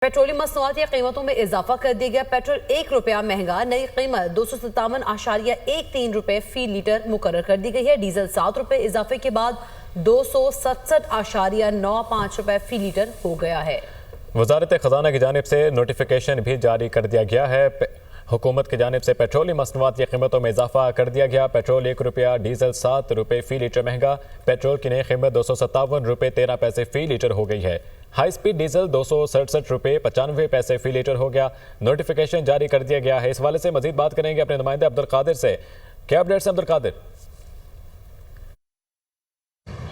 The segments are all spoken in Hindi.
पेट्रोलियम मसनूआत की कीमतों में इजाफा कर दिया गया। पेट्रोल ₹1 महंगा, नई कीमत 257.13 रुपए फी लीटर मुकर्रर कर दी गई है। डीजल ₹7 इजाफे के बाद 267.95 रुपए फी लीटर हो गया है। वजारत खजाना की जानिब से नोटिफिकेशन भी जारी कर दिया गया है। हुकूमत की जानिब से पेट्रोलियम मसनूआत की कीमतों में इजाफा कर दिया गया। पेट्रोल ₹1, डीजल ₹7 फी लीटर महंगा। पेट्रोल की नई कीमत ₹257.13 फी लीटर हो गई है। हाई स्पीड डीजल ₹267.95 फी लीटर हो गया। नोटिफिकेशन जारी कर दिया गया है। इस हवाले से मजीद बात करेंगे अपने नुमाइंदे अब्दुल कादिर से। क्या अपडेट्स हैं अब्दुल कादिर?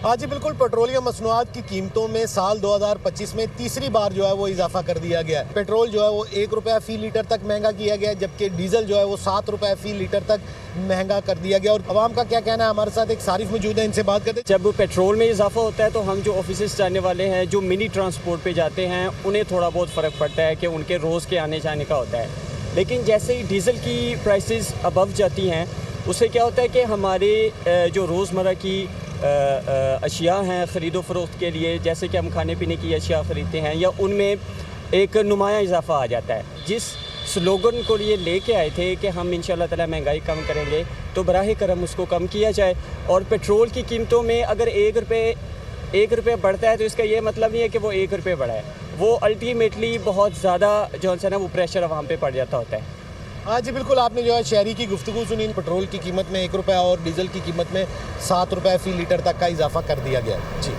हाँ जी बिल्कुल, पेट्रोलियम मसनूआत की कीमतों में साल 2025 में तीसरी बार जो है वो इजाफा कर दिया गया है। पेट्रोल जो है वो ₹1 फी लीटर तक महंगा किया गया है, जबकि डीजल जो है वो ₹7 फी लीटर तक महंगा कर दिया गया। और आवाम का क्या कहना है, हमारे साथ एक सारिफ मौजूद है, इनसे बात करते हैं। जब पेट्रोल में इजाफा होता है तो हम जो ऑफिस जाने वाले हैं, जो मिनी ट्रांसपोर्ट पे जाते हैं, उन्हें थोड़ा बहुत फ़र्क पड़ता है कि उनके रोज़ के आने जाने का होता है। लेकिन जैसे ही डीजल की प्राइसेस अबव जाती हैं, उससे क्या होता है कि हमारे जो रोज़मर्रा की अशिया हैं ख़रीदो फ़रोख्त के लिए, जैसे कि हम खाने पीने की अशिया ख़रीदते हैं, या उनमें एक नुमाया इजाफा आ जाता है। जिस स्लोगन को लिए लेके आए थे कि हम इंशाअल्लाह ताला महंगाई कम करेंगे, तो बराह करम उसको कम किया जाए। और पेट्रोल की कीमतों में अगर ₹1 बढ़ता है तो इसका ये मतलब नहीं है कि वो ₹1 बढ़ा है। वो अल्टीमेटली बहुत ज़्यादा जो है ना वो प्रेशर आवाम पे पड़ जाता होता है। हाँ जी बिल्कुल, आपने जो है शहरी की गुफ्तगू सुनी। पेट्रोल की कीमत में ₹1 और डीजल की कीमत में ₹7 फी लीटर तक का इजाफा कर दिया गया है। जी।